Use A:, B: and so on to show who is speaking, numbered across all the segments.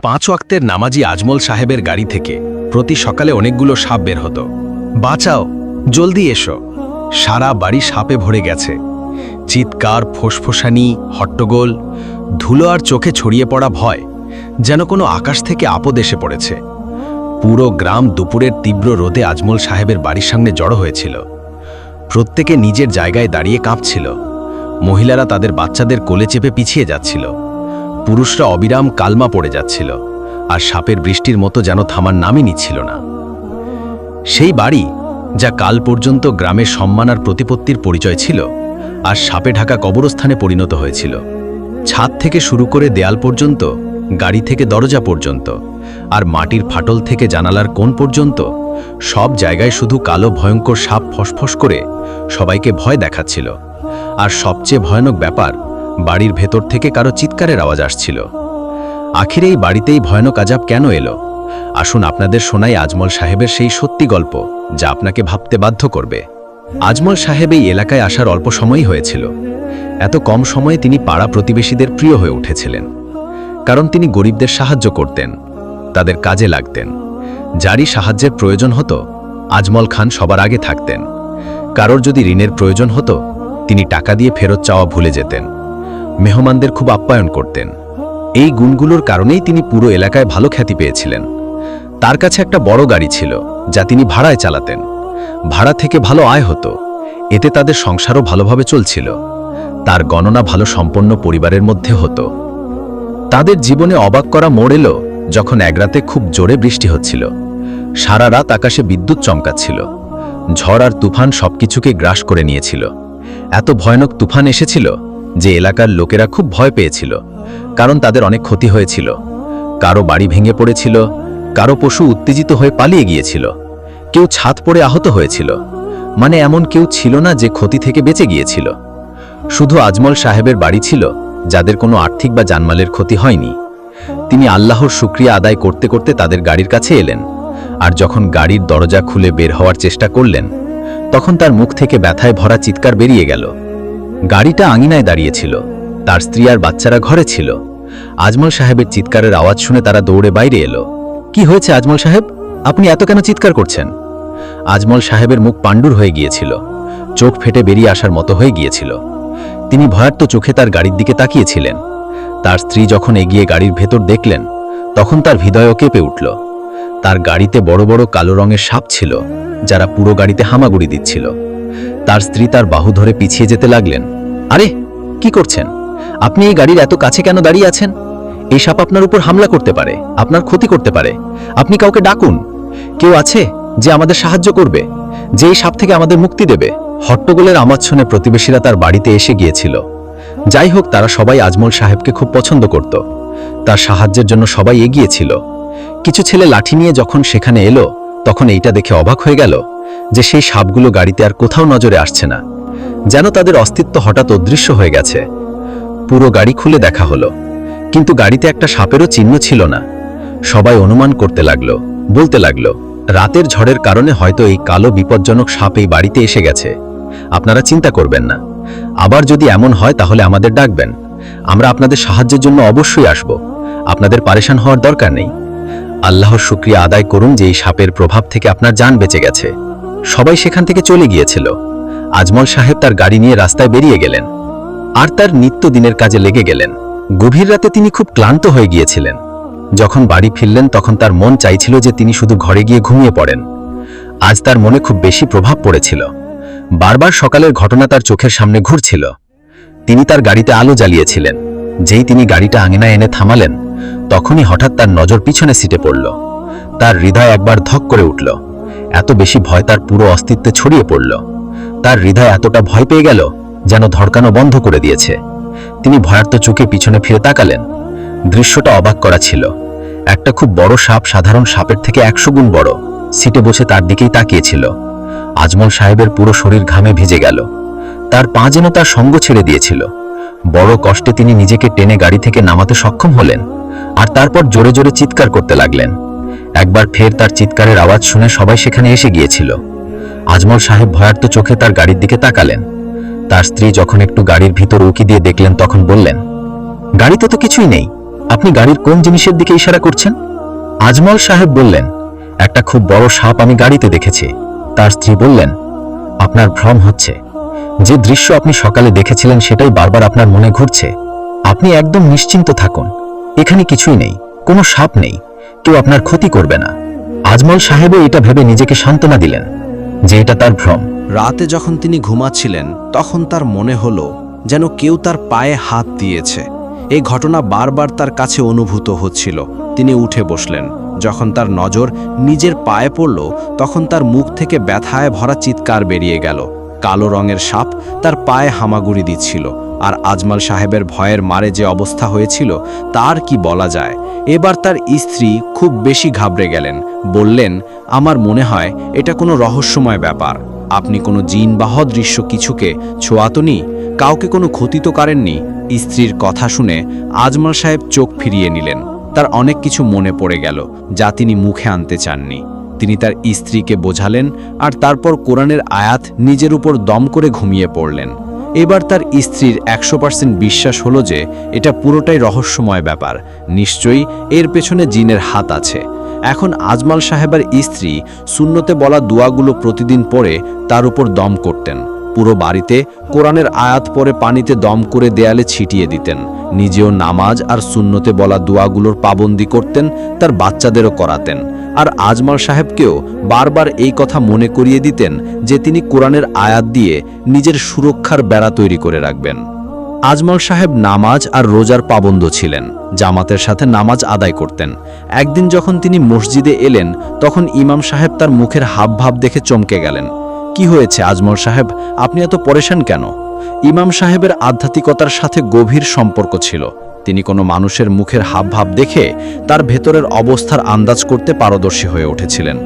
A: 5 ওয়াক্তের নামাজি আজমল সাহেবের গাড়ি থেকে প্রতি সকালে অনেকগুলো সাপ বের হতো। বাঁচাও, জলদি এসো। সারা বাড়ি সাপে ভরে গেছে। চিৎকার, ফোঁসফোঁসানি, হট্টগোল, ধুলো আর চোখে ছড়িয়ে পড়া ভয় যেন কোনো আকাশ থেকে আপদ এসে পড়েছে। পুরো গ্রাম দুপুরের তীব্র রোদে আজমল সাহেবের বাড়ির সামনে জড়ো হয়েছিল। প্রত্যেকে নিজের জায়গায় দাঁড়িয়ে কাঁপছিল। মহিলারা তাদের বাচ্চাদের কোলে চেপে পিছিয়ে যাচ্ছিল। পুরুষরা অবিরাম কালমা পড়ে যাচ্ছিল, আর সাপের বৃষ্টির মতো যেন থামার নামই নিচ্ছিল না। সেই বাড়ি যা কাল পর্যন্ত গ্রামের সম্মান আর প্রতিপত্তির পরিচয় ছিল, আর সাপে ঢাকা কবরস্থানে পরিণত হয়েছিল। ছাদ থেকে শুরু করে দেয়াল পর্যন্ত, গাড়ি থেকে দরজা পর্যন্ত, আর মাটির ফাটল থেকে জানালার কোণ পর্যন্ত সব জায়গায় শুধু কালো ভয়ঙ্কর সাপ ফসফস করে সবাইকে ভয় দেখাচ্ছিল। আর সবচেয়ে ভয়ানক ব্যাপার, বাড়ির ভেতর থেকে কারো চিৎকারের আওয়াজ আসছিল। আখির এই বাড়িতেই ভয়ানক আযাব কেন এলো? আসুন আপনাদের শোনাই আজমল সাহেবের সেই সত্যি গল্প, যা আপনাকে ভাবতে বাধ্য করবে। আজমল সাহেব এই এলাকায় আসার অল্প সময়ই হয়েছিল। এত কম সময়ে তিনি পাড়া প্রতিবেশীদের প্রিয় হয়ে উঠেছিলেন, কারণ তিনি গরিবদের সাহায্য করতেন, তাদের কাজে লাগতেন। যারই সাহায্যের প্রয়োজন হতো, আজমল খান সবার আগে থাকতেন। কারোর যদি ঋণের প্রয়োজন হতো, তিনি টাকা দিয়ে ফেরত চাওয়া ভুলে যেতেন। মেহমানদের খুব আপ্যায়ন করতেন। এই গুণগুলোর কারণেই তিনি পুরো এলাকায় ভালো খ্যাতি পেয়েছিলেন। তার কাছে একটা বড় গাড়ি ছিল, যা তিনি ভাড়ায় চালাতেন। ভাড়া থেকে ভালো আয় হতো, এতে তাদের সংসারও ভালোভাবে চলছিল। তার গণনা ভালো সম্পন্ন পরিবারের মধ্যে হতো। তাদের জীবনে অবাক করা মোড় এলো যখন এক রাতে খুব জোরে বৃষ্টি হচ্ছিল। সারা রাত আকাশে বিদ্যুৎ চমকাচ্ছিল। ঝড় আর তুফান সবকিছুকে গ্রাস করে নিয়েছিল। এত ভয়ানক তুফান এসেছিল যে এলাকার লোকেরা খুব ভয় পেয়েছিল, কারণ তাদের অনেক ক্ষতি হয়েছিল। কারো বাড়ি ভেঙে পড়েছিল, কারো পশু উত্তেজিত হয়ে পালিয়ে গিয়েছিল, কেউ ছাদ পড়ে আহত হয়েছিল। মানে এমন কেউ ছিল না যে ক্ষতি থেকে বেঁচে গিয়েছিল। শুধু আজমল সাহেবের বাড়ি ছিল যাদের কোনো আর্থিক বা জানমালের ক্ষতি হয়নি। তিনি আল্লাহর শুকরিয়া আদায় করতে করতে তাদের গাড়ির কাছে এলেন, আর যখন গাড়ির দরজা খুলে বের হওয়ার চেষ্টা করলেন, তখন তার মুখ থেকে ব্যথায় ভরা চিৎকার বেরিয়ে গেল। গাড়িটা আঙিনায় দাঁড়িয়েছিল, তার স্ত্রী আর বাচ্চারা ঘরে ছিল। আজমল সাহেবের চিৎকারের আওয়াজ শুনে তারা দৌড়ে বাইরে এলো। কি হয়েছে আজমল সাহেব, আপনি এত কেন চিৎকার করছেন? আজমল সাহেবের মুখ পাণ্ডুর হয়ে গিয়েছিল, চোখ ফেটে বেরিয়ে আসার মতো হয়ে গিয়েছিল। তিনি ভয়ার্ত চোখে তার গাড়ির দিকে তাকিয়েছিলেন। তার স্ত্রী যখন এগিয়ে গাড়ির ভেতর দেখলেন, তখন তার হৃদয়ও কেঁপে উঠল। তার গাড়িতে বড় বড় কালো রঙের সাপ ছিল, যারা পুরো গাড়িতে হামাগুড়ি দিচ্ছিল। তার স্ত্রী তার বাহু ধরে পিছিয়ে যেতে লাগলেন। আরে, কি করছেন? আপনি এই গাড়ির এত কাছে কেন দাঁড়িয়ে আছেন? এই সাপ আপনার উপর হামলা করতে পারে, আপনার ক্ষতি করতে পারে। আপনি কাউকে ডাকুন। কেউ আছে যে আমাদের সাহায্য করবে, যে এই সাপ থেকে আমাদের মুক্তি দেবে? হট্টগোলের আওয়াজ শুনে প্রতিবেশীরা তার বাড়িতে এসে গিয়েছিল। যাই হোক, তারা সবাই আজমল সাহেবকে খুব পছন্দ করত। তার সাহায্যের জন্য সবাই এগিয়েছিল। কিছু ছেলে লাঠি নিয়ে যখন সেখানে এলো, তখন এইটা দেখে অবাক হয়ে গেল যে সেই সাপগুলো গাড়িতে আর কোথাও নজরে আসছে না, যেন তাদের অস্তিত্ব হঠাৎ অদৃশ্য হয়ে গেছে। পুরো গাড়ি খুলে দেখা হলো, কিন্তু গাড়িতে একটা সাপেরও চিহ্ন ছিল না। সবাই অনুমান করতে লাগলো, বলতে লাগলো, রাতের ঝড়ের কারণে হয়তো এই কালো বিপজ্জনক সাপ এই বাড়িতে এসে গেছে। আপনারা চিন্তা করবেন না, আবার যদি এমন হয় তাহলে আমাদের ডাকবেন। আমরা আপনাদের সাহায্যের জন্য অবশ্যই আসব। আপনাদের পারেশান হওয়ার দরকার নেই। আল্লাহর শুকরিয়া আদায় করুন যে এই সাপের প্রভাব থেকে আপনার জান বেঁচে গেছে। সবাই সেখান থেকে চলে গিয়েছিল। আজমল সাহেব তার গাড়ি নিয়ে রাস্তায় বেরিয়ে গেলেন, আর তার নিত্যদিনের কাজে লেগে গেলেন। গভীর রাতে তিনি খুব ক্লান্ত হয়ে গিয়েছিলেন। যখন বাড়ি ফিরলেন, তখন তার মন চাইছিল যে তিনি শুধু ঘরে গিয়ে ঘুমিয়ে পড়েন। আজ তার মনে খুব বেশি প্রভাব পড়েছিল। বারবার সকালের ঘটনা তার চোখের সামনে ঘুরছিল। তিনি তার গাড়িতে আলো জ্বালিয়েছিলেন। যেই তিনি গাড়িটা আঙিনায় এনে থামালেন, তখনই হঠাৎ তার নজর পিছনে সিটে পড়ল। তার হৃদয় একবার ধক করে উঠল। এত বেশি ভয় তার পুরো অস্তিত্বে ছড়িয়ে পড়ল। তার হৃদয় এতটা ভয় পেয়ে গেল যেন ধড়কানো বন্ধ করে দিয়েছে। তিনি ভয়ার্ত চোখে পিছনে ফিরে তাকালেন। দৃশ্যটা অবাক করা ছিল। একটা খুব বড় সাপ, সাধারণ সাপের থেকে 100 গুণ বড়, সিটে বসে তার দিকেই তাকিয়েছিল। আজমল সাহেবের পুরো শরীর ঘামে ভিজে গেল। তার পা যেন তার সঙ্গ ছেড়ে দিয়েছিল। বড় কষ্টে তিনি নিজেকে টেনে গাড়ি থেকে নামাতে সক্ষম হলেন, আর তারপর জোরে জোরে চিৎকার করতে লাগলেন। একবার ফের তার চিৎকারের আওয়াজ শুনে সবাই সেখানে এসে গিয়েছিল। আজমল সাহেব ভয়ার্ত চোখে তার গাড়ির দিকে তাকালেন। তার স্ত্রী যখন একটু গাড়ির ভিতর উকি দিয়ে দেখলেন, তখন বললেন, গাড়িতে তো কিছুই নেই।
B: আপনি গাড়ির কোন জিনিসের দিকে ইশারা করছেন? আজমল সাহেব বললেন, একটা খুব বড় সাপ আমি গাড়িতে দেখেছি। তার স্ত্রী বললেন, আপনার ভ্রম হচ্ছে। যে দৃশ্য আপনি সকালে দেখেছিলেন সেটাই বারবার আপনার মনে ঘুরছে। আপনি একদম নিশ্চিন্ত থাকুন, এখানে কিছুই নেই, কোনো সাপ নেই, কেউ আপনার ক্ষতি করবে না। আজমল সাহেবও এটা ভেবে নিজেকে সান্ত্বনা দিলেন যে এটা তার ভ্রম।
A: রাতে যখন তিনি ঘুমাচ্ছিলেন তখন তার মনে হলো যেন কেউ তার পায়ে হাত দিয়েছে। এই ঘটনা বারবার তার কাছে অনুভূত হচ্ছিল। তিনি উঠে বসলেন। যখন তার নজর নিজের পায়ে পড়ল তখন তার মুখ থেকে ব্যথায় ভরা চিৎকার বেরিয়ে গেল। কালো রঙের সাপ তার পায়ে হামাগুড়ি দিচ্ছিল। আর আজমল সাহেবের ভয়ের মারে যে অবস্থা হয়েছিল তার কি বলা যায়। এবার তার স্ত্রী খুব বেশি ঘাবড়ে গেলেন। বললেন, আমার মনে হয় এটা কোনো রহস্যময় ব্যাপার। আপনি কোনো জিনবাহ দৃশ্য কিছুকে ছোঁয়াতনি, কাউকে কোনো ক্ষতি তো করেননি? স্ত্রীর কথা শুনে আজমল সাহেব চোখ ফিরিয়ে নিলেন। তার অনেক কিছু মনে পড়ে গেল যা তিনি মুখে আনতে চাননি। তিনি তার স্ত্রীকে বোঝালেন আর তারপর কোরআনের আয়াত নিজের উপর দম করে ঘুমিয়ে পড়লেন। এবার তার স্ত্রীর 100% বিশ্বাস হলো যে এটা পুরোটাই রহস্যময় ব্যাপার। নিশ্চয়ই এর পেছনে জিনের হাত আছে। এখন আজমল সাহেবের স্ত্রী সুন্নতে বলা দোয়াগুলো প্রতিদিন পড়ে তার উপর দম করতেন। পুরো বাড়িতে কোরআনের আয়াত পরে পানিতে দম করে দেয়ালে ছিটিয়ে দিতেন। নিজেও নামাজ আর সুন্নতে বলা দোয়াগুলোর পাবন্দি করতেন, তার বাচ্চাদেরও করাতেন। আর আজমল সাহেবকেও বারবার এই কথা মনে করিয়ে দিতেন যে তিনি কোরআনের আয়াত দিয়ে নিজের সুরক্ষার বেড়া তৈরি করে রাখবেন। আজমল সাহেব নামাজ আর রোজার পাবন্দ ছিলেন, জামাতের সাথে নামাজ আদায় করতেন। একদিন যখন তিনি মসজিদে এলেন তখন ইমাম সাহেব তার মুখের হাবভাব দেখে চমকে গেলেন। কি হয়েছে আজমল সাহেব, আপনি এত পরেশান কেন? ইমাম সাহেবের আধ্যাত্মিকতার সাথে গভীর সম্পর্ক ছিল। তিনি কোনো মানুষের মুখের হাবভাব দেখে তার ভেতরের অবস্থার আন্দাজ করতে পারদর্শী হয়ে উঠেছিলেন।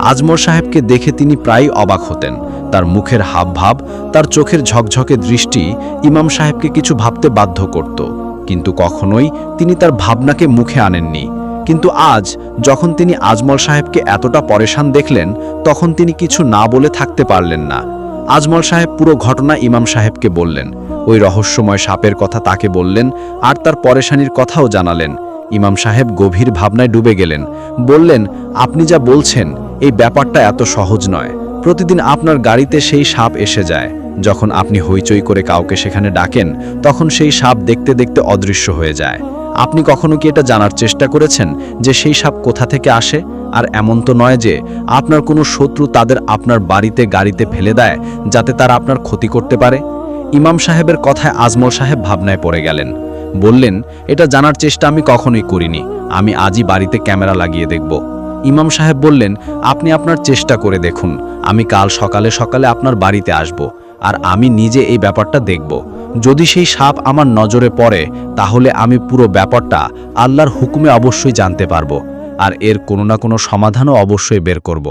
A: আজমল সাহেবকে দেখে তিনি প্রায়ই অবাক হতেন। তার মুখের হাবভাব, তার চোখের ঝকঝকে দৃষ্টি ইমাম সাহেবকে কিছু ভাবতে বাধ্য করত, কিন্তু কখনোই তিনি তার ভাবনাকে মুখে আনেননি। কিন্তু আজ যখন তিনি আজমল সাহেবকে এতটা পরেশান দেখলেন তখন তিনি কিছু না বলে থাকতে পারলেন না। আজমল সাহেব পুরো ঘটনা ইমাম সাহেবকে বললেন। ওই রহস্যময় সাপের কথা তাকে বললেন আর তার পরেশানির কথাও জানালেন। ইমাম সাহেব গভীর ভাবনায় ডুবে গেলেন। বললেন, আপনি যা বলছেন এই ব্যাপারটা এত সহজ নয়। প্রতিদিন আপনার গাড়িতে সেই সাপ এসে যায়। যখন আপনি হইচই করে কাউকে সেখানে ডাকেন তখন সেই সাপ দেখতে দেখতে অদৃশ্য হয়ে যায়। আপনি কখনো কি এটা জানার চেষ্টা করেছেন যে সেই সাপ কোথা থেকে আসে? আর এমন তো নয় যে আপনার কোনো শত্রু তাদের আপনার বাড়িতে গাড়িতে ফেলে দেয় যাতে তারা আপনার ক্ষতি করতে পারে। ইমাম সাহেবের কথায় আজমল সাহেব ভাবনায় পড়ে গেলেন। বললেন, এটা জানার চেষ্টা আমি কখনোই করিনি। আমি আজই বাড়িতে ক্যামেরা লাগিয়ে দেখব। ইমাম সাহেব বললেন, আপনি আপনার চেষ্টা করে দেখুন। আমি কাল সকালে সকালে আপনার বাড়িতে আসব আর আমি নিজে এই ব্যাপারটা দেখব। যদি সেই সাপ আমার নজরে পড়ে তাহলে আমি পুরো ব্যাপারটা আল্লাহর হুকুমে অবশ্যই জানতে পারবো আর এর কোনো না কোনো সমাধানও অবশ্যই বের করব।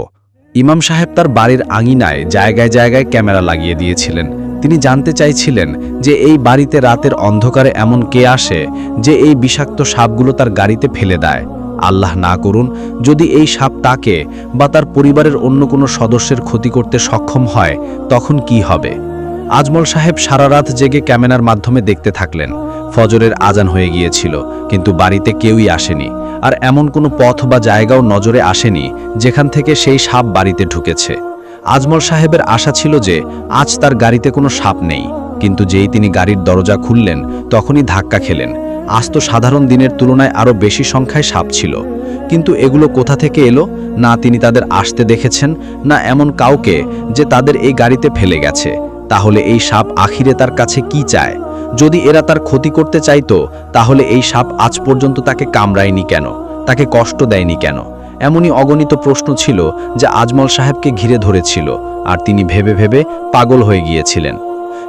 A: ইমাম সাহেব তার বাড়ির আঙিনায় জায়গায় জায়গায় ক্যামেরা লাগিয়ে দিয়েছিলেন। তিনি জানতে চাইছিলেন যে এই বাড়িতে রাতের অন্ধকারে এমন কে আসে যে এই বিষাক্ত সাপগুলো তার গাড়িতে ফেলে দেয়। আল্লাহ না করুন যদি এই সাপ তাকে বা তার পরিবারের অন্য কোনো সদস্যের ক্ষতি করতে সক্ষম হয় তখন কি হবে? আজমল সাহেব সারা রাত জেগে ক্যামেরার মাধ্যমে দেখতে থাকলেন। ফজরের আজান হয়ে গিয়েছিল কিন্তু বাড়িতে কেউই আসেনি। আর এমন কোনো পথ বা জায়গাও নজরে আসেনি যেখান থেকে সেই সাপ বাড়িতে ঢুকেছে। আজমল সাহেবের আশা ছিল যে আজ তার গাড়িতে কোনো সাপ নেই, কিন্তু যেই তিনি গাড়ির দরজা খুললেন তখনই ধাক্কা খেলেন। আজ তো সাধারণ দিনের তুলনায় আরও বেশি সংখ্যায় সাপ ছিল, কিন্তু এগুলো কোথা থেকে এলো? না তিনি তাদের আসতে দেখেছেন, না এমন কাউকে যে তাদের এই গাড়িতে ফেলে গেছে। তাহলে এই সাপ আখিরে তার কাছে কি চায়? যদি এরা তার ক্ষতি করতে চাইতো তাহলে এই সাপ আজ পর্যন্ত তাকে কামড়ায়নি কেন, তাকে কষ্ট দেয়নি কেন? এমনই অগণিত প্রশ্ন ছিল যা আজমল সাহেবকে ঘিরে ধরেছিল আর তিনি ভেবে ভেবে পাগল হয়ে গিয়েছিলেন।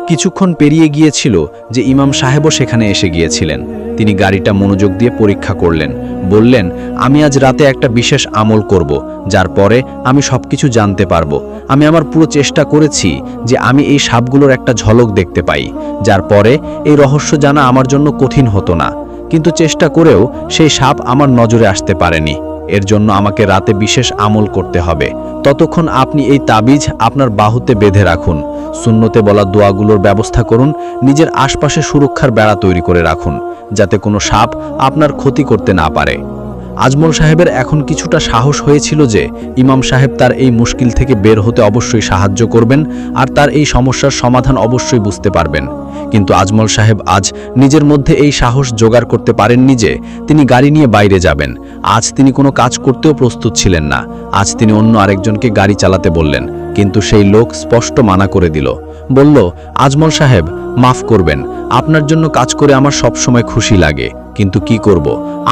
A: কিছুক্ষণ পেরিয়ে গিয়েছিল যে ইমাম সাহেবও সেখানে এসে গিয়েছিলেন। তিনি গাড়িটা মনোযোগ দিয়ে পরীক্ষা করলেন। বললেন, আমি আজ রাতে একটা বিশেষ আমল করব, যার পরে আমি সবকিছু জানতে পারবো। আমি আমার পুরো চেষ্টা করেছি যে আমি এই সাপগুলোর একটা ঝলক দেখতে পাই, যার পরে এই রহস্য জানা আমার জন্য কঠিন হতো না। কিন্তু চেষ্টা করেও সেই সাপ আমার নজরে আসতে পারেনি।
C: এর জন্য আমাকে রাতে বিশেষ আমল করতে হবে। ততক্ষণ আপনি এই তাবিজ আপনার বাহুতে বেঁধে রাখুন, সুন্নতে বলা দোয়াগুলোর ব্যবস্থা করুন, নিজের আশপাশে সুরক্ষার বেড়া তৈরি করে রাখুন, যাতে কোনো সাপ আপনার ক্ষতি করতে না পারে। আজমল সাহেবের এখন কিছুটা সাহস হয়েছিল যে ইমাম সাহেব তার এই মুশকিল থেকে বের হতে অবশ্যই সাহায্য করবেন আর তার এই সমস্যার সমাধান অবশ্যই বুঝতে পারবেন। কিন্তু আজমল সাহেব আজ নিজের মধ্যে এই সাহস জোগাড় করতে পারেননি যে তিনি গাড়ি নিয়ে বাইরে যাবেন। আজ তিনি কোনো কাজ করতেও প্রস্তুত ছিলেন না। আজ তিনি অন্য আরেকজনকে গাড়ি চালাতে বললেন, কিন্তু সেই লোক স্পষ্ট মানা করে দিল। বলল, আজমল সাহেব, মাফ করবেন, আপনার জন্য কাজ করে আমার সবসময় খুশি লাগে, কিন্তু কি করব,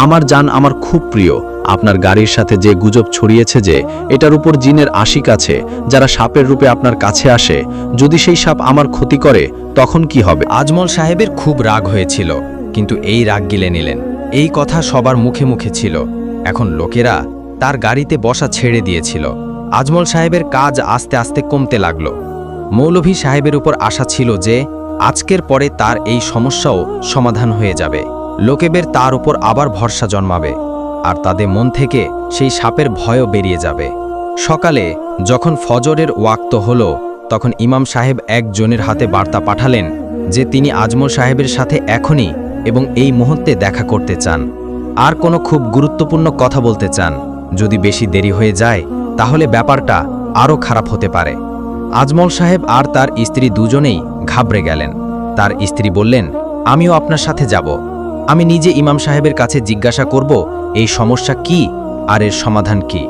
C: আমার জান আমার খুব প্রিয়। আপনার গাড়ির সাথে যে গুজব ছড়িয়েছে যে এটার উপর জিনের আশিক আছে যারা সাপের রূপে আপনার কাছে আসে, যদি সেই সাপ আমার ক্ষতি করে তখন কি হবে?
A: আজমল সাহেবের খুব রাগ হয়েছিল, কিন্তু এই রাগ গিলে নিলেন। এই কথা সবার মুখে মুখে ছিল। এখন লোকেরা তার গাড়িতে বসা ছেড়ে দিয়েছিল। আজমল সাহেবের কাজ আস্তে আস্তে কমতে লাগল। মৌলভী সাহেবের উপর আশা ছিল যে আজকের পরে তার এই সমস্যাও সমাধান হয়ে যাবে। লোকেদের তার উপর আবার ভরসা জন্মাবে আর তাদের মন থেকে সেই সাপের ভয়ও বেরিয়ে যাবে। সকালে যখন ফজরের ওয়াক্ত হলো, তখন ইমাম সাহেব একজনের হাতে বার্তা পাঠালেন যে তিনি আজমল সাহেবের সাথে এখনই এবং এই মুহূর্তে দেখা করতে চান, আর কোনো খুব গুরুত্বপূর্ণ কথা বলতে চান। যদি বেশি দেরি হয়ে যায় তাহলে ব্যাপারটা আরও খারাপ হতে পারে। আজমল সাহেব আর তার স্ত্রী দুজনেই ঘাবড়ে গেলেন। তার স্ত্রী বললেন, আমিও আপনার সাথে যাব। আমি নিজে ইমাম সাহেবের কাছে জিজ্ঞাসা করব এই সমস্যা কি আর এর সমাধান কি।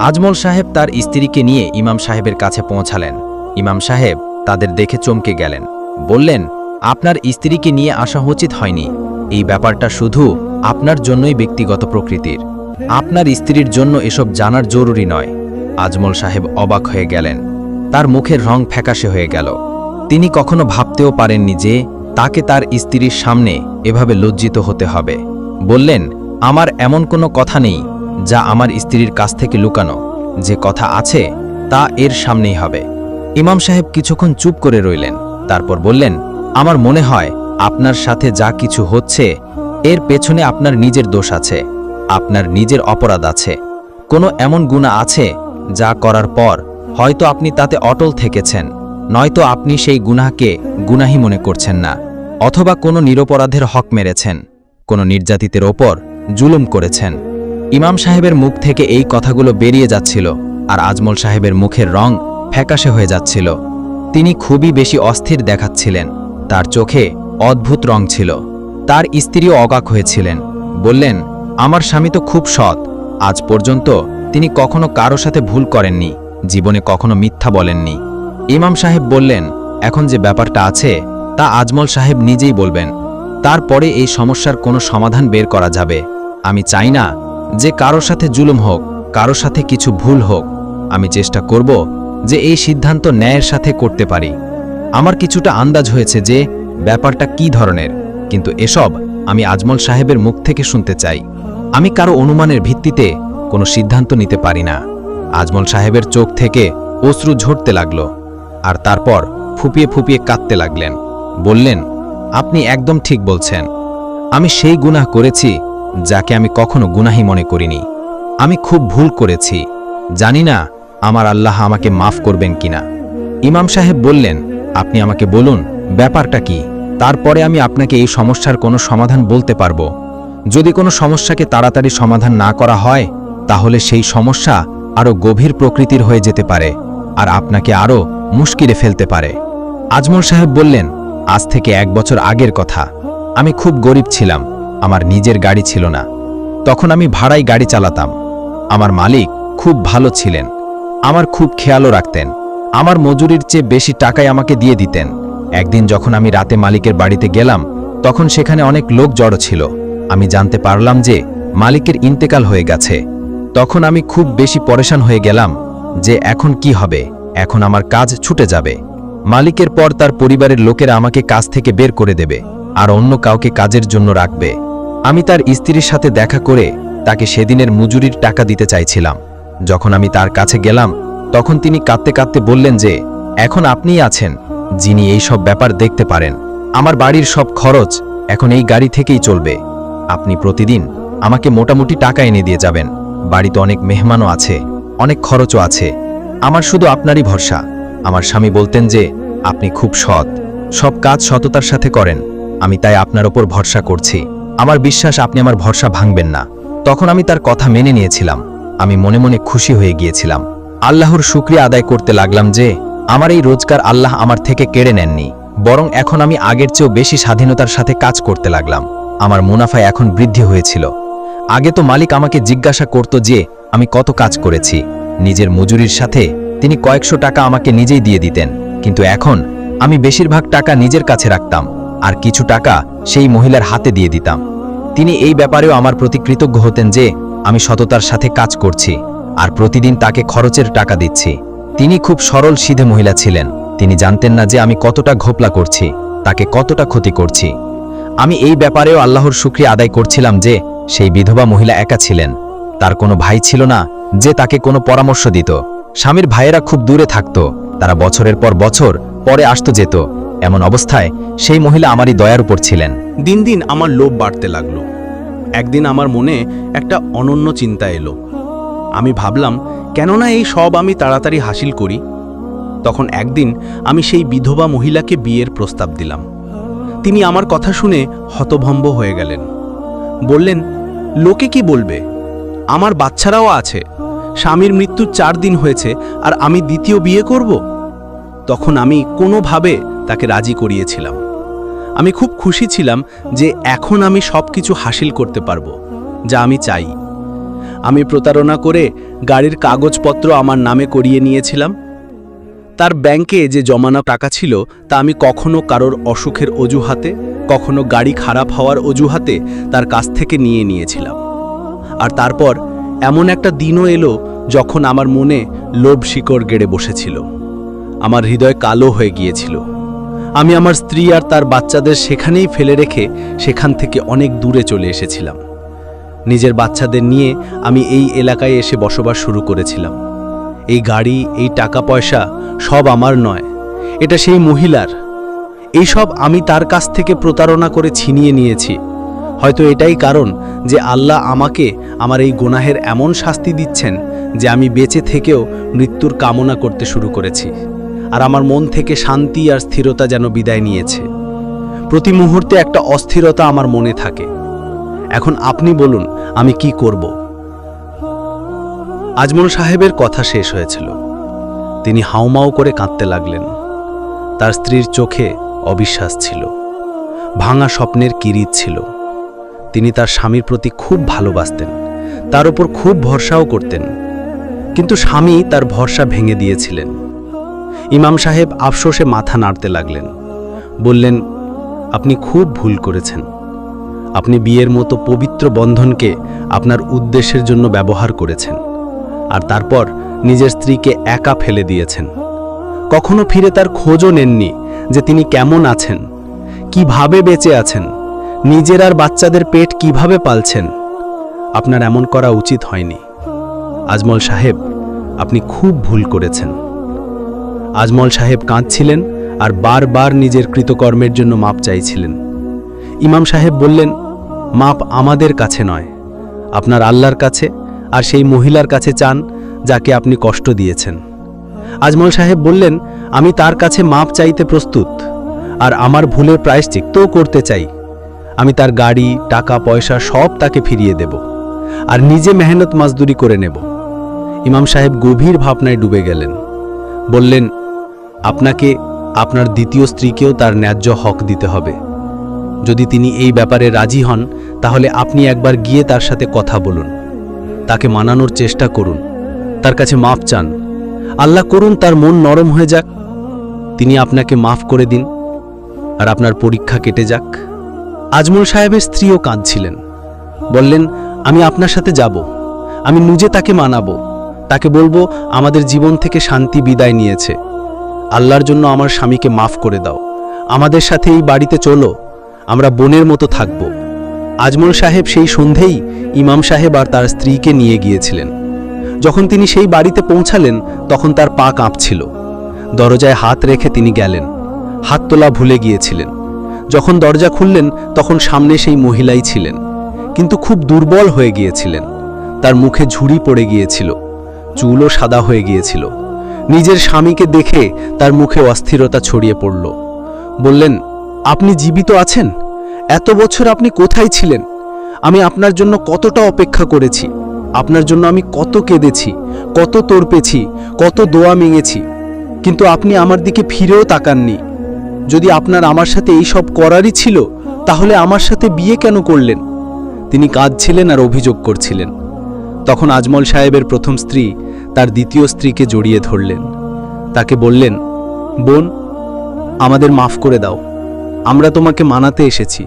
A: আজমল সাহেব তার স্ত্রীকে নিয়ে ইমাম সাহেবের কাছে পৌঁছালেন। ইমাম সাহেব তাদের দেখে চমকে গেলেন। বললেন, আপনার স্ত্রীকে নিয়ে আসা উচিত হয়নি। এই ব্যাপারটা শুধু আপনার জন্যই ব্যক্তিগত প্রকৃতির। আপনার স্ত্রীর জন্য এসব জানার জরুরি নয়। আজমল সাহেব অবাক হয়ে গেলেন। তার মুখের রং ফ্যাকাশে হয়ে গেল। তিনি কখনো ভাবতেও পারেননি যে তাকে তার স্ত্রীর সামনে এভাবে লজ্জিত হতে হবে। বললেন, আমার এমন কোনো কথা নেই যা আমার স্ত্রীর কাছ থেকে লুকানো। যে কথা আছে তা এর সামনেই হবে। ইমাম সাহেব কিছুক্ষণ চুপ করে রইলেন। তারপর বললেন, আমার মনে হয় আপনার সাথে যা কিছু হচ্ছে এর পেছনে আপনার নিজের দোষ আছে, আপনার নিজের অপরাধ আছে। কোনো এমন গুনাহ আছে যা করার পর হয়তো আপনি তাতে অটল থেকেছেন, নয়তো আপনি সেই গুনাহকে গুনাহি মনে করছেন না, অথবা কোনো নিরপরাধের হক মেরেছেন, কোনো নির্যাতিতের ওপর জুলুম করেছেন। ইমাম সাহেবের মুখ থেকে এই কথাগুলো বেরিয়ে যাচ্ছিল আর আজমল সাহেবের মুখের রং ফ্যাকাশে হয়ে যাচ্ছিল। তিনি খুবই বেশি অস্থির দেখাচ্ছিলেন। তার চোখে অদ্ভুত রং ছিল। তার স্ত্রীও অবাক হয়েছিলেন। বললেন, আমার স্বামী তো খুব সৎ। আজ পর্যন্ত তিনি কখনো কারো সাথে ভুল করেননি, জীবনে কখনো মিথ্যা বলেননি। ইমাম সাহেব বললেন, এখন যে ব্যাপারটা আছে তা আজমল সাহেব নিজেই বলবেন, তারপরে এই সমস্যার কোনো সমাধান বের করা যাবে। আমি চাই না যে কারো সাথে জুলুম হোক, কারো সাথে কিছু ভুল হোক। আমি চেষ্টা করব যে এই সিদ্ধান্ত ন্যায়ের সাথে করতে পারি। আমার কিছুটা আন্দাজ হয়েছে যে ব্যাপারটা কি ধরনের, কিন্তু এসব আমি আজমল সাহেবের মুখ থেকে শুনতে চাই। আমি কারো অনুমানের ভিত্তিতে কোনো সিদ্ধান্ত নিতে পারি না। আজমল সাহেবের চোখ থেকে অশ্রু ঝরতে লাগল আর তারপর ফুপিয়ে ফুপিয়ে কাঁদতে লাগলেন। বললেন, আপনি একদম ঠিক বলছেন। আমি সেই গুনাহ করেছি যাকে আমি কখনো গুনাহি মনে করিনি। আমি খুব ভুল করেছি। জানি না আমার আল্লাহ আমাকে মাফ করবেন কিনা। ইমাম সাহেব বললেন, আপনি আমাকে বলুন ব্যাপারটা কি, তারপরে আমি আপনাকে এই সমস্যার কোনো সমাধান বলতে পারবো। যদি কোনো সমস্যাকে তাড়াতাড়ি সমাধান না করা হয় তাহলে সেই সমস্যা আরও গভীর প্রকৃতির হয়ে যেতে পারে আর আপনাকে আরও মুশকিলে ফেলতে পারে। আজমল সাহেব বললেন, আজ থেকে 1 বছর আগের কথা। আমি খুব গরিব ছিলাম। আমার নিজের গাড়ি ছিল না। তখন আমি ভাড়ায় গাড়ি চালাতাম। আমার মালিক খুব ভালো ছিলেন, আমার খুব খেয়ালও রাখতেন। আমার মজুরির চেয়ে বেশি টাকাই আমাকে দিয়ে দিতেন। একদিন যখন আমি রাতে মালিকের বাড়িতে গেলাম তখন সেখানে অনেক লোক জড়ো ছিল। আমি জানতে পারলাম যে মালিকের ইন্তেকাল হয়ে গেছে। তখন আমি খুব বেশি পরেশান হয়ে গেলাম যে এখন কি হবে, এখন আমার কাজ ছুটে যাবে। মালিকের পর তার পরিবারের লোকেরা আমাকে কাজ থেকে বের করে দেবে আর অন্য কাউকে কাজের জন্য রাখবে। আমি তার স্ত্রীর সাথে দেখা করে তাকে সেদিনের মজুরির টাকা দিতে চাইছিলাম। যখন আমি তার কাছে গেলাম তখন তিনি কাঁদতে কাঁদতে বললেন যে এখন আপনিই আছেন যিনি এই সব ব্যাপার দেখতে পারেন। আমার বাড়ির সব খরচ এখন এই গাড়ি থেকেই চলবে। আপনি প্রতিদিন আমাকে মোটামুটি টাকা এনে দিয়ে যাবেন।
C: বাড়িতে অনেক মেহমানও আছে, অনেক খরচও আছে। আমার শুধু আপনারই ভরসা। আমার স্বামী বলতেন যে আপনি খুব সৎ, সব কাজ সততার সাথে করেন। আমি তাই আপনার ওপর ভরসা করছি। আমার বিশ্বাস আপনি আমার ভরসা ভাঙবেন না। তখন আমি তার কথা মেনে নিয়েছিলাম। আমি মনে মনে খুশি হয়ে গিয়েছিলাম। আল্লাহর শুকরিয়া আদায় করতে লাগলাম যে আমার এই রোজগার আল্লাহ আমার থেকে কেড়ে নেননি, বরং এখন আমি আগের চেয়েও বেশি স্বাধীনতার সাথে কাজ করতে লাগলাম। আমার মুনাফায় এখন বৃদ্ধি হয়েছিল। আগে তো মালিক আমাকে জিজ্ঞাসা করত যে আমি কত কাজ করেছি। নিজের মজুরির সাথে তিনি কয়েকশো টাকা আমাকে নিজেই দিয়ে দিতেন, কিন্তু এখন আমি বেশিরভাগ টাকা নিজের কাছে রাখতাম আর কিছু টাকা সেই মহিলার হাতে দিয়ে দিতাম। তিনি এই ব্যাপারেও আমার প্রতি কৃতজ্ঞ হতেন যে আমি সততার সাথে কাজ করছি আর প্রতিদিন তাকে খরচের টাকা দিচ্ছি। তিনি খুব সরল সিধে মহিলা ছিলেন। তিনি জানতেন না যে আমি কতটা ঘোপলা করছি, তাকে কতটা ক্ষতি করছি। আমি এই ব্যাপারেও আল্লাহর শুকরিয়া আদায় করছিলাম যে সেই বিধবা মহিলা একা ছিলেন। তার কোনো ভাই ছিল না যে তাকে কোনো পরামর্শ দিত। স্বামীর ভাইয়েরা খুব দূরে থাকত, তারা বছরের পর বছর পরে আসতো যেত। এমন অবস্থায় সেই মহিলা আমারই দয়ার উপর ছিলেন।
A: দিন দিন আমার লোভ বাড়তে লাগলো। একদিন আমার মনে একটা অনন্য চিন্তা এলো। আমি ভাবলাম, কেননা এই সব আমি তাড়াতাড়ি হাসিল করি। তখন একদিন আমি সেই বিধবা মহিলাকে বিয়ের প্রস্তাব দিলাম। তিনি আমার কথা শুনে হতভম্ব হয়ে গেলেন। বললেন, লোকে কি বলবে? আমার বাচ্চারাও আছে, স্বামীর মৃত্যুর 4 দিন হয়েছে, আর আমি দ্বিতীয় বিয়ে করব? তখন আমি কোনোভাবে তাকে রাজি করিয়েছিলাম। আমি খুব খুশি ছিলাম যে এখন আমি সব কিছু হাসিল করতে পারবো যা আমি চাই। আমি প্রতারণা করে গাড়ির কাগজপত্র আমার নামে করিয়ে নিয়েছিলাম। তার ব্যাংকে যে জমানো টাকা ছিল তা আমি কখনো কারোর অসুখের অজুহাতে, কখনো গাড়ি খারাপ হওয়ার অজুহাতে তার কাছ থেকে নিয়ে নিয়েছিলাম। আর তারপর এমন একটা দিনও এলো যখন আমার মনে লোভ শিকড় গেড়ে বসেছিল। আমার হৃদয় কালো হয়ে গিয়েছিল। আমি আমার স্ত্রী আর তার বাচ্চাদের সেখানেই ফেলে রেখে সেখান থেকে অনেক দূরে চলে এসেছিলাম। নিজের বাচ্চাদের নিয়ে আমি এই এলাকায় এসে বসবাস শুরু করেছিলাম। এই গাড়ি, এই টাকা পয়সা সব আমার নয়, এটা সেই মহিলার। এই সব আমি তার কাছ থেকে প্রতারণা করে ছিনিয়ে নিয়েছি। হয়তো এটাই কারণ যে আল্লাহ আমাকে আমার এই গুনাহের এমন শাস্তি দিচ্ছেন যে আমি বেঁচে থেকেও মৃত্যুর কামনা করতে শুরু করেছি। আর আমার মন থেকে শান্তি আর স্থিরতা যেন বিদায় নিয়েছে। প্রতি মুহূর্তে একটা অস্থিরতা আমার মনে থাকে। এখন আপনি বলুন, আমি কি করব? আজমল সাহেবের কথা শেষ হয়েছিল। তিনি হাউমাউ করে কাঁদতে লাগলেন। তার স্ত্রীর চোখে অবিশ্বাস ছিল, ভাঙা স্বপ্নের কিরিচ ছিল। তিনি তার স্বামীর প্রতি খুব ভালোবাসতেন, তার উপর খুব ভরসাও করতেন, কিন্তু স্বামী তার ভরসা ভেঙে দিয়েছিলেন। ইমাম সাহেব আফসোসে মাথা নাড়তে লাগলেন। বললেন, আপনি খুব ভুল করেছেন। আপনি বিয়ের মতো পবিত্র বন্ধনকে আপনার উদ্দেশ্যের জন্য ব্যবহার করেছেন, আর তারপর নিজের স্ত্রীকে একা ফেলে দিয়েছেন। কখনো ফিরে তার খোঁজও নেননি যে তিনি কেমন আছেন, কিভাবে বেঁচে আছেন, নিজের আর বাচ্চাদের পেট কিভাবে পালছেন। আপনার এমন করা উচিত হয়নি। আজমল সাহেব, আপনি খুব ভুল করেছেন। আজমল সাহেব কাঁদছিলেন আর বারবার নিজের কৃতকর্মের জন্য মাপ চাইছিলেন। ইমাম সাহেব বললেন, মাপ আমাদের কাছে নয়, আপনার আল্লাহর কাছে আর সেই মহিলার কাছে চান যাকে আপনি কষ্ট দিয়েছেন। আজমল সাহেব বললেন, আমি তার কাছে মাপ চাইতে প্রস্তুত, আর আমার ভুলের প্রায়শ্চিত্তও করতে চাই। আমি তার গাড়ি, টাকা পয়সা সব তাকে ফিরিয়ে দেব, আর নিজে মেহনত মজদুরি করে নেব। ইমাম সাহেব গভীর ভাবনায় ডুবে গেলেন। বললেন, আপনাকে আপনার দ্বিতীয় স্ত্রীকেও তার ন্যায্য হক দিতে হবে। যদি তিনি এই ব্যাপারে রাজি হন, তাহলে আপনি একবার গিয়ে তার সাথে কথা বলুন, তাকে মানানোর চেষ্টা করুন, তার কাছে মাফ চান। আল্লাহ করুন তার মন নরম হয়ে যাক, তিনি আপনাকে মাফ করে দিন, আর আপনার পরীক্ষা কেটে যাক। আজমল সাহেবের স্ত্রীও কাঁদছিলেন। বললেন, আমি আপনার সাথে যাব, আমি নিজে তাকে মানাবো, তাকে বলবো আমাদের জীবন থেকে শান্তি বিদায় নিয়েছে, আল্লাহর জন্য আমার স্বামীকে মাফ করে দাও, আমাদের সাথে এই বাড়িতে চলো, আমরা বোনের মতো থাকব। আজমল সাহেব সেই সন্ধেই ইমাম সাহেব আর তার স্ত্রীকে নিয়ে গিয়েছিলেন। যখন তিনি সেই বাড়িতে পৌঁছালেন তখন তার পা কাঁপছিল। দরজায় হাত রেখে তিনি গেলেন, হাত তোলা ভুলে গিয়েছিলেন। যখন দরজা খুললেন তখন সামনে সেই মহিলাই ছিলেন, কিন্তু খুব দুর্বল হয়ে গিয়েছিলেন। তার মুখে ঝুড়ি পড়ে গিয়েছিল, চুলও সাদা হয়ে গিয়েছিল। নিজের স্বামীকে দেখে তার মুখে অস্থিরতা ছড়িয়ে পড়ল। বললেন, আপনি জীবিত আছেন? এত বছর আপনি কোথায় ছিলেন? আমি আপনার জন্য কতটা অপেক্ষা করেছি, আপনার জন্য আমি কত কেঁদেছি, কত তর্পেছি, কত দোয়া মেঙেছি, কিন্তু আপনি আমার দিকে ফিরেও তাকাননি। যদি আপনার আমার সাথে এই সব করারই ছিল, তাহলে আমার সাথে বিয়ে কেন করলেন? তিনি কাঁদছিলেন আর অভিযোগ করছিলেন। তখন আজমল সাহেবের প্রথম স্ত্রী তার দ্বিতীয় স্ত্রীকে জড়িয়ে ধরলেন। তাকে বললেন, বোন, আমাদের মাফ করে দাও, আমরা তোমাকে মানাতে এসেছি,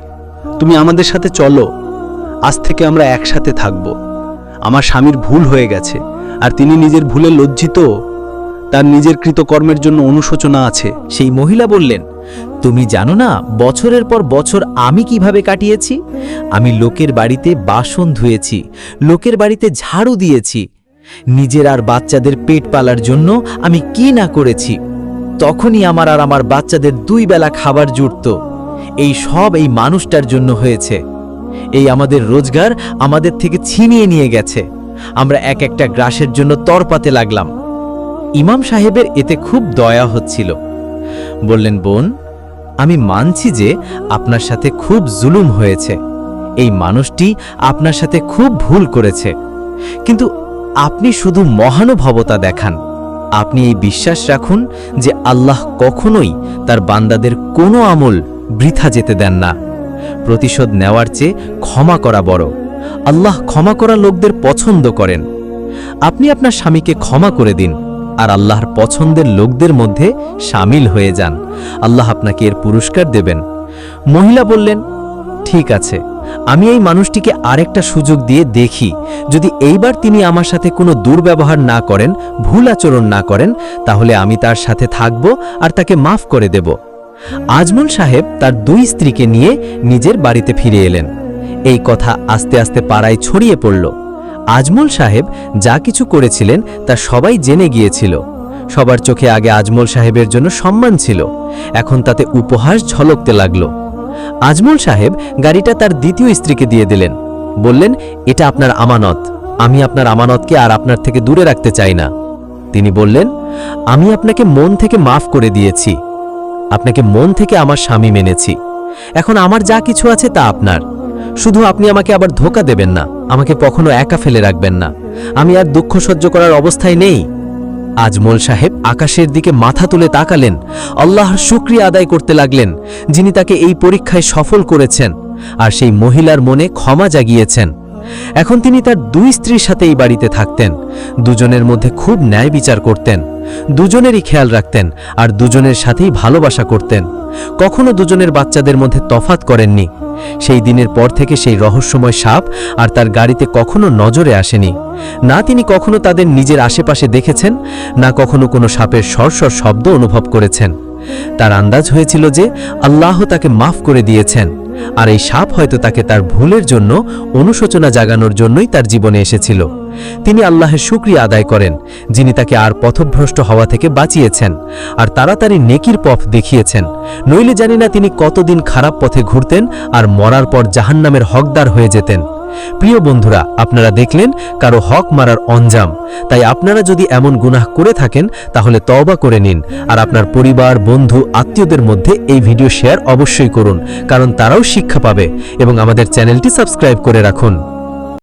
A: তুমি আমাদের সাথে চলো, আজ থেকে আমরা একসাথে থাকব। আমার স্বামীর ভুল হয়ে গেছে, আর তিনি নিজের ভুলে লজ্জিত, তার নিজের কৃতকর্মের জন্য অনুশোচনা আছে।
D: সেই মহিলা বললেন, তুমি জানো না বছরের পর বছর আমি কিভাবে কাটিয়েছি? আমি লোকের বাড়িতে বাসন ধুয়েছি, লোকের বাড়িতে ঝাড়ু দিয়েছি, নিজের আর বাচ্চাদের পেট পালার জন্য আমি কি না করেছি। তখনই আমার আর আমার বাচ্চাদের 2 বেলা খাবার জুটত। এই সব এই মানুষটার জন্য হয়েছে। এই আমাদের রোজগার আমাদের থেকে ছিনিয়ে নিয়ে গেছে। আমরা এক একটা গ্রাসের জন্য তরপাতে লাগলাম। ইমাম সাহেবের এতে খুব দয়া হচ্ছিল। বললেন, বোন, আমি মানছি যে আপনার সাথে খুব জুলুম হয়েছে, এই মানুষটি আপনার সাথে খুব ভুল করেছে, কিন্তু আপনি শুধু মহানুভবতা দেখান। আপনি এই বিশ্বাস রাখুন যে আল্লাহ কখনোই তার বান্দাদের কোনো আমল বৃথা যেতে দেন না। প্রতিশোধ নেওয়ার চেয়ে ক্ষমা করা বড়। আল্লাহ ক্ষমা করা লোকদের পছন্দ করেন। আপনি আপনার স্বামীকে ক্ষমা করে দিন আর আল্লাহর পছন্দের লোকদের মধ্যে শামিল হয়ে যান। আল্লাহ আপনাকে এর পুরস্কার দেবেন। মহিলা বললেন, ঠিক আছে, আমি এই মানুষটিকে আরেকটা সুযোগ দিয়ে দেখি, যদি এইবার তিনি আমার সাথে কোনো দুর্ব্যবহার না করেন, ভুল আচরণ না করেন, তাহলে আমি তার সাথে থাকব আর তাকে মাফ করে দেব। আজমল সাহেব তার 2 স্ত্রীকে নিয়ে নিজের বাড়িতে ফিরে এলেন। এই কথা আস্তে আস্তে পাড়ায় ছড়িয়ে পড়ল। আজমল সাহেব যা কিছু করেছিলেন তা সবাই জেনে গিয়েছিল। সবার চোখে আগে আজমল সাহেবের জন্য সম্মান ছিল, এখন তাতে উপহাস ঝলকতে লাগল। আজমল সাহেব গাড়িটা তার দ্বিতীয় স্ত্রীকে দিয়ে দিলেন। বললেন, এটা আপনার আমানত, আমি আপনার আমানতকে আর আপনার থেকে দূরে রাখতে চাই না। তিনি বললেন, আমি আপনাকে মন থেকে মাফ করে দিয়েছি, আপনাকে মন থেকে আমার স্বামী মেনেছি, এখন আমার যা কিছু আছে তা আপনার। শুধু আপনি আমাকে আবার ধোঁকা দেবেন না, আমাকে কখনো একা ফেলে রাখবেন না, আমি আর দুঃখ সহ্য করার অবস্থায় নেই। আজমল সাহেব আকাশের দিকে মাথা তুলে তাকালেন, আল্লাহর শুকরিয়া আদায় করতে লাগলেন, যিনি তাকে এই পরীক্ষায় সফল করেছেন আর সেই মহিলার মনে ক্ষমা জাগিয়েছেন। এখন তিনি তার 2 স্ত্রীর সাথে এই বাড়িতে থাকতেন, দুজনের মধ্যে খুব ন্যায় বিচার করতেন, দুজনেরই খেয়াল রাখতেন আর দুজনের সাথেই ভালোবাসা করতেন। কখনো দুজনের বাচ্চাদের মধ্যে তফাৎ করেননি। সেই দিনের পর থেকে সেই রহস্যময় সাপ আর তার গাড়িতে কখনো নজরে আসেনি। না তিনি কখনো তাদের নিজের আশেপাশে দেখেছেন, না কখনো কোনো সাপের সরসর শব্দ অনুভব করেছেন। তার আন্দাজ হয়েছিল যে আল্লাহ তাকে মাফ করে দিয়েছেন, আর এই সাপ হয়তো তাকে তার ভুলের জন্য অনুশোচনা জাগানোর জন্যই তার জীবনে এসেছিল। তিনি আল্লাহের শুকরিয়া আদায় করেন, যিনি তাকে আর পথভ্রষ্ট হওয়া থেকে বাঁচিয়েছেন আর তাড়াতাড়ি নেকির পথ দেখিয়েছেন। নইলে জানি না তিনি কতদিন খারাপ পথে ঘুরতেন আর মরার পর জাহান্নামের হকদার হয়ে যেতেন। প্রিয় বন্ধুরা, আপনারা দেখলেন কারো হক মারার অঞ্জাম। তাই আপনারা যদি এমন গুনাহ করে থাকেন তাহলে তওবা করে নিন, আর আপনার পরিবার, বন্ধু, আত্মীয়দের মধ্যে এই ভিডিও শেয়ার অবশ্যই করুন, কারণ তারাও শিক্ষা পাবে। এবং আমাদের চ্যানেলটি সাবস্ক্রাইব করে রাখুন।